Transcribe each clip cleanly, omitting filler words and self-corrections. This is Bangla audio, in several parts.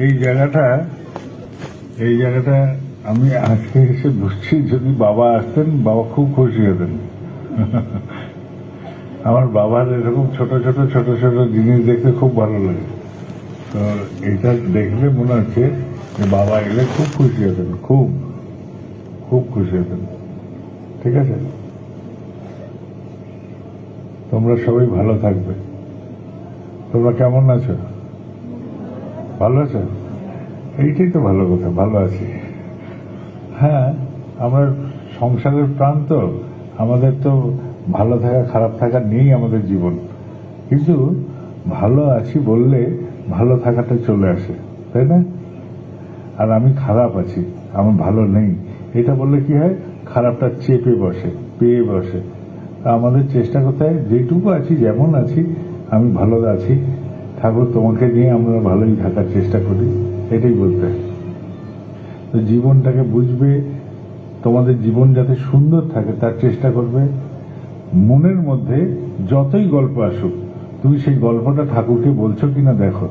এই জায়গাটা আমি আজকে এসে বুঝছি, যদি বাবা আসতেন বাবা খুব খুশি হতেন। আমার বাবার এরকম ছোট ছোট ছোট ছোট জিনিস দেখতে খুব ভালো লাগে। তো এটা দেখলে মনে হচ্ছে যে বাবা এলে খুব খুশি হতেন, খুব খুব খুশি হতেন। ঠিক আছে, তোমরা সবাই ভালো থাকবে। তোমরা কেমন আছো? ভালো আছো? এইটাই তো ভালো কথা, ভালো আছি। হ্যাঁ, আমরা সংসারের প্রাণ তো, আমাদের তো ভালো থাকা খারাপ থাকা নিয়েই আমাদের জীবন। কিন্তু ভালো আছি বললে ভালো থাকাটা চলে আসে, তাই না? আর আমি খারাপ আছি, আমার ভালো নেই, এটা বললে কি হয়, খারাপটা চেপে বসে, পেয়ে বসে। আমাদের চেষ্টা করতে হয় যেটুকু আছি, যেমন আছি আমি ভালো আছি, ঠাকুর তোমাকে নিয়ে আমরা ভালোই থাকার চেষ্টা করি, এটাই বলতে হয়। তো জীবনটাকে বুঝবে, তোমাদের জীবন যাতে সুন্দর থাকে তার চেষ্টা করবে। মনের মধ্যে যতই গল্প আসুক, তুমি সেই গল্পটা ঠাকুরকে বলছো কিনা দেখো।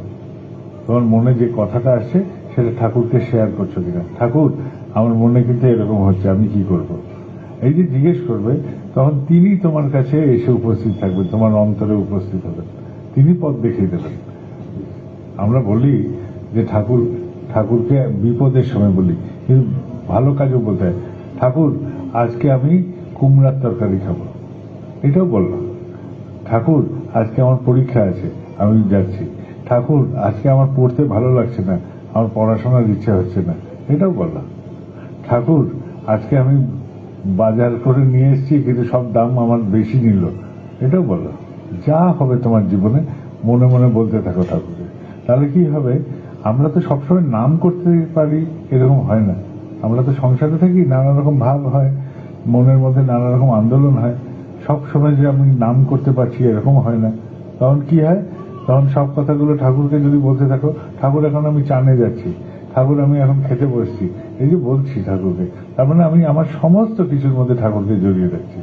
তোমার মনে যে কথাটা আসছে সেটা ঠাকুরকে শেয়ার করছো কিনা। ঠাকুর, আমার মনে কিন্তু এরকম হচ্ছে, আমি কি করব? এই যে জিজ্ঞেস করবে, তখন তিনি তোমার কাছে এসে উপস্থিত থাকবেন, তোমার অন্তরে উপস্থিত হবেন, তিনি পথ দেখিয়ে দেবেন। আমরা বলি যে ঠাকুরকে বিপদের সময় বলি, কিন্তু ভালো কাজও বলতে হয়, ঠাকুর আজকে আমি কুমড়ার তরকারি খাবো, এটাও বললাম। ঠাকুর আজকে আমার পরীক্ষা আছে, আমি যাচ্ছি। ঠাকুর আজকে আমার পড়তে ভালো লাগছে না, আমার পড়াশোনার ইচ্ছা হচ্ছে না, এটাও বললাম। ঠাকুর আজকে আমি বাজার করে নিয়ে এসেছি, কিন্তু সব দাম আমার বেশি নিল, এটাও বললাম। যা হবে তোমার জীবনে মনে মনে বলতে থাকো ঠাকুরকে। তাহলে কি হবে, আমরা তো সবসময় নাম করতে পারি এরকম হয় না। আমরা তো সংসারে থাকি, নানা রকম ভাব হয়, মনের মধ্যে নানা রকম আন্দোলন হয়। সব সময় যে আমি নাম করতে পারছি এরকম হয় না। তখন কি হয়, তখন সব কথাগুলো ঠাকুরকে যদি বলতে থাকো, ঠাকুর এখন আমি চানে যাচ্ছি, ঠাকুর আমি এখন খেতে বসছি, এই যে বলছি ঠাকুরকে, তার মানে আমি আমার সমস্ত কিছুর মধ্যে ঠাকুরকে জড়িয়ে রাখছি।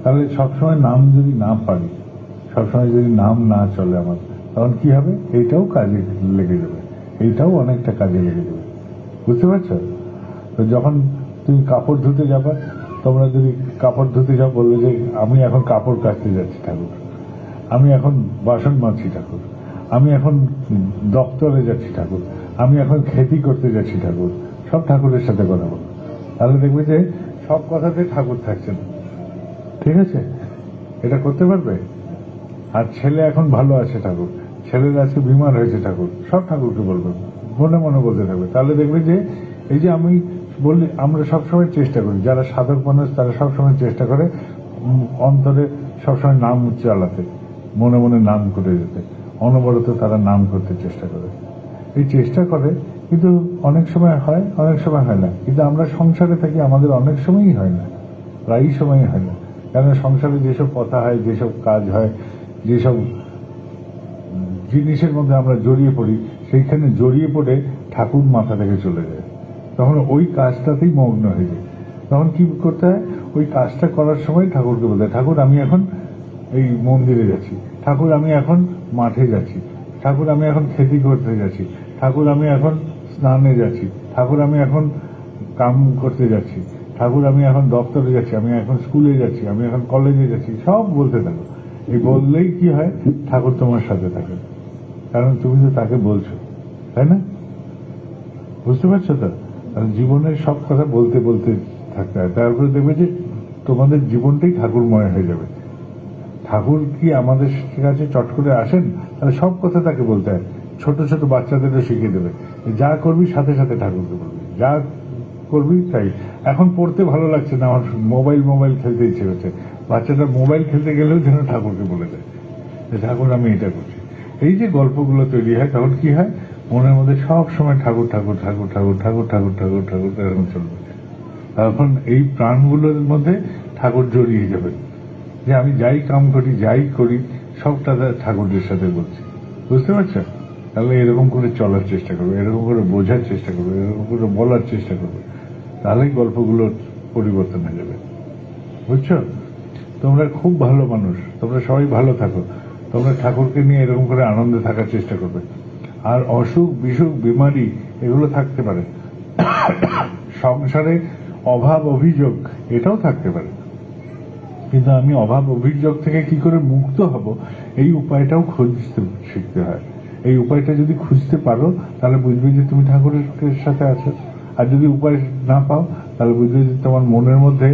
তাহলে সবসময় নাম যদি না পারি, সবসময় যদি নাম না চলে আমার, তখন কি হবে, এইটাও কাজে লেগে যাবে, এইটাও অনেকটা কাজে লেগে যাবে। বুঝতে পারছো? তো যখন তুমি কাপড় ধুতে যাবে, তোমরা যদি কাপড় ধুতে যাও, বললে যে আমি এখন কাপড় কাচতে যাচ্ছি ঠাকুর, আমি এখন বাসন মাজছি ঠাকুর, আমি এখন দপ্তরে যাচ্ছি ঠাকুর, আমি এখন খেতি করতে যাচ্ছি ঠাকুর, সব ঠাকুরের সাথে কথা বলো। তাহলে দেখবে যে সব কথাতে ঠাকুর থাকছে না। ঠিক আছে, এটা করতে পারবে? আর ছেলে এখন ভালো আছে ঠাকুর, ছেলের আজকে বিমার হয়েছে ঠাকুর, সব ঠাকুরকে বলবে, মনে মনে বলতে থাকবে। তাহলে দেখবে যে এই যে আমি বললি, আমরা সবসময় চেষ্টা করি, যারা সাধক মানুষ তারা সবসময় চেষ্টা করে অন্তরে সবসময় নাম চালাতে, মনে মনে নাম করে যেতে, অনবরত তারা নাম করতে চেষ্টা করে। এই চেষ্টা করে, কিন্তু অনেক সময় হয়, অনেক সময় হয় না। কিন্তু আমরা সংসারে থাকি, আমাদের অনেক সময়ই হয় না, প্রায়ই সময়ই হয় না। কারণ সংসারে যেসব কথা হয়, যেসব কাজ হয়, যেসব জিনিসের মধ্যে আমরা জড়িয়ে পড়ি, সেইখানে জড়িয়ে পড়ে ঠাকুর মাথা থেকে চলে যায়, তখন ওই কাজটাতেই মগ্ন হয়ে যায়। তখন কি করতে হয়, ওই কাজটা করার সময় ঠাকুরকে বলতে হয়, ঠাকুর আমি এখন এই মন্দিরে যাচ্ছি, ঠাকুর আমি এখন মাঠে যাচ্ছি, ঠাকুর আমি এখন খেতি করতে যাচ্ছি, ঠাকুর আমি এখন স্নানে যাচ্ছি, ঠাকুর আমি এখন কাম করতে যাচ্ছি, ঠাকুর আমি এখন দপ্তরে যাচ্ছি, আমি এখন স্কুলে যাচ্ছি, আমি এখন কলেজে যাচ্ছি, সব বলতে থাকো। এই বললেই কি হয়, ঠাকুর তোমার সাথে থাকে, কারণ তুমি তো তাকে বলছো, তাই না? বুঝতে পারছো তো? জীবনের সব কথা বলতে বলতে থাকতে হয়, তারপরে দেখবে যে তোমাদের জীবনটাই ঠাকুরময় হয়ে যাবে। ঠাকুর কি আমাদের কাছে চট করে আসেন? তাহলে সব কথা তাকে বলতে হয়। ছোট ছোট বাচ্চাদেরও শিখিয়ে দেবে, যা করবি সাথে সাথে ঠাকুরকে বলবি, যা করবি তাই। এখন পড়তে ভালো লাগছে না, আমার মোবাইল খেলতে ইচ্ছে হচ্ছে, বাচ্চাটা মোবাইল খেলতে গেলেও যেন ঠাকুরকে বলে দেয় যে ঠাকুর আমি এটা করছি। এই যে গল্পগুলো তৈরি হয়, তখন কি হয়, মনের মধ্যে সব সময় ঠাকুর ঠাকুর ঠাকুর ঠাকুর ঠাকুর ঠাকুর ঠাকুর ঠাকুর এরকম চলবে। তখন এই প্রাণগুলোর মধ্যে ঠাকুর জড়িয়ে যাবে, যে আমি যাই কাম করি, যাই করি, সবটা ঠাকুরদের সাথে বলছি। বুঝতে পারছো? তাহলে এরকম করে চলার চেষ্টা করবে, এরকম করে বোঝার চেষ্টা করবে, এরকম করে বলার চেষ্টা করবে, তাহলেই গল্পগুলোর পরিবর্তন হয়ে যাবে। বুঝছো? তোমরা খুব ভালো মানুষ, তোমরা সবাই ভালো থাকো, তোমরা ঠাকুরকে নিয়ে এরকম করে আনন্দে থাকার চেষ্টা করবে। আর অসুখ বিসুখ বিমারি এগুলো থাকতে পারে, সংসারে অভাব অভিযোগ এটাও থাকতে পারে, কিন্তু আমি অভাব অভিযোগ থেকে কি করে মুক্ত হব এই উপায়টাও খুঁজতে শিখতে হয়। এই উপায়টা যদি খুঁজতে পারো তাহলে বুঝবে যে তুমি ঠাকুরের সাথে আছো। আর যদি উপায় না পাও তাহলে বুঝবে যে তোমার মনের মধ্যে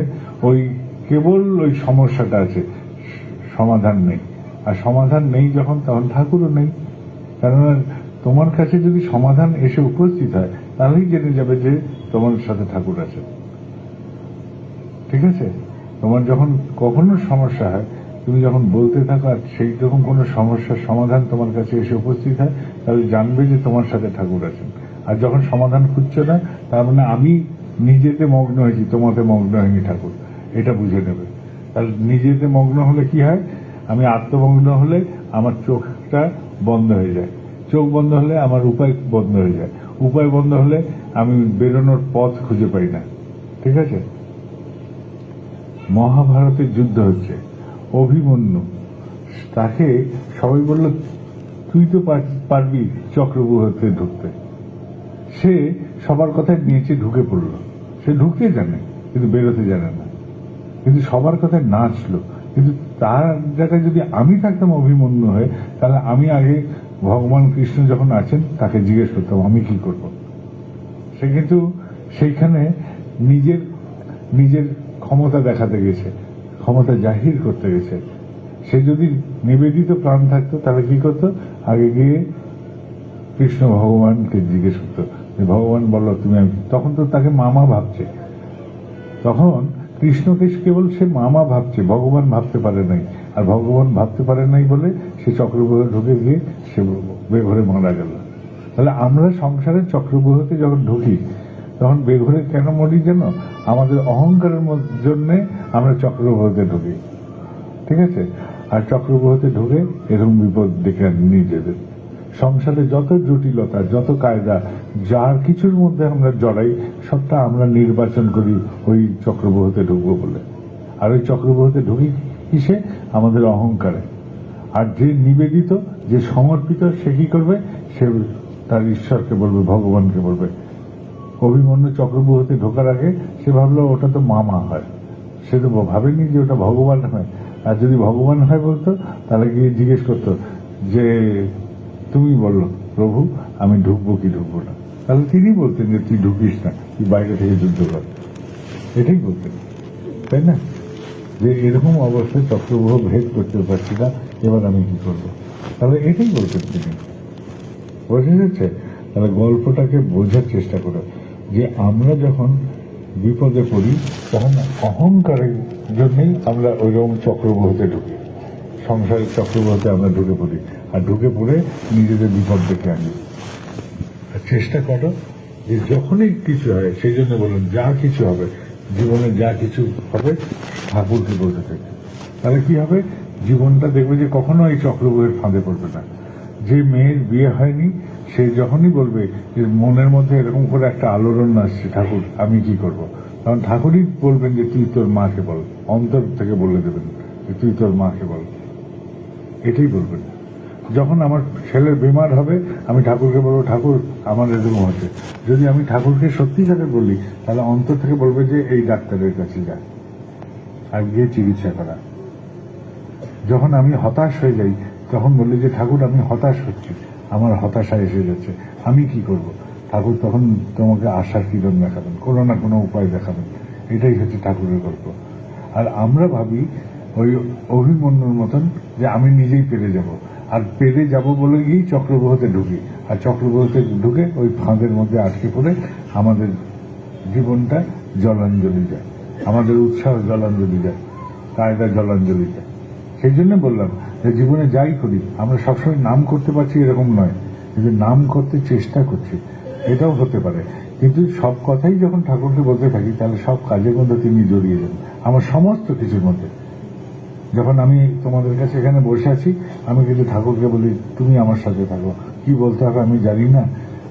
ওই কেবল ওই সমস্যাটা আছে, সমাধান নেই। আর সমাধান নেই যখন, তখন ঠাকুরও নেই। কেননা তোমার কাছে যদি সমাধান এসে উপস্থিত হয় তাহলেই জেনে যাবে যে তোমার সাথে ঠাকুর আছে। ঠিক আছে? তোমার যখন কখনো সমস্যা হয়, তুমি যখন বলতে থাকো আর সেই যখন কোনো সমস্যার সমাধান তোমার কাছে এসে উপস্থিত হয়, তাহলে জানবে যে তোমার সাথে ঠাকুর আছেন। আর যখন সমাধান খুঁজছো না, তার মানে আমি নিজেতে মগ্ন হয়েছি, তোমাতে মগ্ন হয়নি ঠাকুর, এটা বুঝে নেবে। তাহলে নিজেতে মগ্ন হলে কি হয়, আমি আত্মমগ্ন হলে আমার চোখটা বন্ধ হয়ে যায়, চোখ বন্ধ হলে আমার উপায় বন্ধ হয়ে যায়, উপায় বন্ধ হলে আমি বেরোনোর পথ খুঁজে পাই না। ঠিক আছে? মহাভারতের যুদ্ধ হচ্ছে, অভিমন্যু, তাকে সবাই বলল তুই তো পারবি চক্রব্যূহতে ঢুকতে। সে সবার কথায় নিচে ঢুকে পড়ল, সে ঢুকতে জানে কিন্তু বেরোতে জানে না, কিন্তু সবার কথায় নাচলো। কিন্তু তার জায়গায় যদি আমি থাকতাম অভিমন্যু হয়ে, তাহলে আমি আগে ভগবান কৃষ্ণ যখন আছেন তাকে জিজ্ঞেস করতাম আমি কি করব। সে কিন্তু সেইখানে নিজের নিজের ক্ষমতা দেখাতে গেছে, ক্ষমতা জাহির করতে গেছে। সে যদি নিবেদিত প্রাণ থাকতো তাহলে কি করতো, আগে গিয়ে কৃষ্ণ ভগবানকে জিজ্ঞেস করতো যে ভগবান বলো তুমি। তখন তো তাকে মামা ভাবছে, তখন কৃষ্ণকে কেবল সে মামা ভাবছে, ভগবান ভাবতে পারে নাই। আর ভগবান ভাবতে পারে নাই বলে সে চক্রব্যূহে ঢুকে গিয়ে সে বেঘরে মারা গেল। তাহলে আমরা সংসারের চক্রব্যূহতে যখন ঢুকি তখন বেঘরে কেন মরি যেন, আমাদের অহংকারের জন্য আমরা চক্রব্যূহতে ঢুকি। ঠিক আছে? আর চক্রব্যূহতে ঢুকে এরকম বিপদ ডেকে আনি নিজেদের। সংসারে যত জটিলতা, যত কায়দা, যার কিছুর মধ্যে আমরা জড়াই, সবটা আমরা নির্বাচন করি ওই চক্রব্যূহতে ঢুকবো বলে। আর ওই চক্রব্যূহতে ঢুকি কিসে? আমাদের অহংকারে। আর যে নিবেদিত, যে সমর্পিত, সে কি করবে? সে তার ঈশ্বরকে বলবে, ভগবানকে বলবে। অভিমন্যু চক্রব্যূহতে ঢোকার আগে সে ভাবলো ওটা তো মামা হয়, সে তো ভাবেনি যে ওটা ভগবান হয়। আর যদি ভগবান হয় বলতো তাহলে গিয়ে জিজ্ঞেস করতো যে তুমি বললো প্রভু আমি ঢুকবো কি ঢুকবো না, তাহলে তিনি বলতেন যে তুই ঢুকিস না, তুই বাইরে থেকে যুদ্ধ কর, এটাই বলতেন। তাই না? যে এরকম অবস্থায় চক্রব্যূহ ভেদ করতে পারছি না, এবার আমি কি করবো, তাহলে এটাই বলতেন তিনি। বোঝা যাচ্ছে? তাহলে গল্পটাকে বোঝার চেষ্টা করো যে আমরা যখন বিপদে পড়ি তখন অহংকারের জন্যই আমরা ওইরকম চক্রব্যূহতে ঢুকি, সংসারের চক্রব্যূহতে আমরা ঢুকে পড়ি। আর ঢুকে পড়ে নিজেদের বিপদ ডেকে আনি। চেষ্টা করো যে যখনই কিছু হয়, সেই জন্য বলুন যা কিছু হবে জীবনে, যা কিছু হবে ঠাকুরকে বলতে থাকে। তাহলে কি হবে? জীবনটা দেখবে যে কখনো এই চক্রব্যূহের ফাঁদে পড়বে না। যে মেয়ের বিয়ে হয়নি সে যখনই বলবে যে মনের মধ্যে এরকম করে একটা আলোড়ন আসছে, ঠাকুর আমি কি করব, তখন ঠাকুরই বলবেন যে তুই তোর মাকে বল, অন্তর থেকে বলে দেবেন যে তুই তোর মাকে বল, এটাই বলবেন। যখন আমার ছেলের বেমার হবে আমি ঠাকুরকে বলবো ঠাকুর আমার এরকম হচ্ছে। যদি আমি ঠাকুরকে সত্যিকারে বলি তাহলে অন্তর থেকে বলবে যে এই ডাক্তারের কাছে যা, আর গিয়ে চিকিৎসা করা। যখন আমি হতাশ হয়ে যাই তখন বলি যে ঠাকুর আমি হতাশ হচ্ছি, আমার হতাশা এসে যাচ্ছে, আমি কি করব। ঠাকুর তখন তোমাকে আশার কিরণ দেখাবেন, কোনো না কোনো উপায় দেখাবেন। এটাই হচ্ছে ঠাকুরের গল্প। আর আমরা ভাবি ওই অভিমন্যুর মতন যে আমি নিজেই পেরে যাব, আর পেরে যাব বলে গিয়েই চক্রব্যূহতে ঢুকি। আর চক্রব্যূহতে ঢুকে ওই ফাঁদের মধ্যে আটকে পড়ে আমাদের জীবনটা জলাঞ্জলি যায়, আমাদের উৎসাহ জলাঞ্জলি যায়, কায়দা জলাঞ্জলি যায়। সেই জন্য বললাম যে জীবনে যাই করি আমরা সবসময় নাম করতে পারছি এরকম নয়, কিন্তু নাম করতে চেষ্টা করছি, এটাও হতে পারে। কিন্তু সব কথাই যখন ঠাকুরকে বলতে থাকি তাহলে সব কাজের মধ্যে তিনি জড়িয়ে যান, আমার সমস্ত কিছুর মধ্যে। যখন আমি তোমাদের কাছে এখানে বসে আছি আমি কিন্তু ঠাকুরকে বলি তুমি আমার সাথে থাকো, কি বলতে হবে আমি জানি না,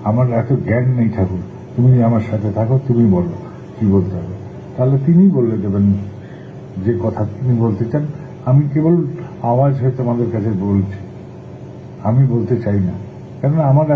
আমার এত জ্ঞান নেই ঠাকুর, তুমি আমার সাথে থাকো, তুমি বলো কি বলতে হবে। তাহলে তিনি বলে দেবেন যে কথা তিনি বলতে চান। আমি কেবল আওয়াজ হয়ে তোমাদের কাছে বলছি, আমি বলতে চাই না, কেননা আমার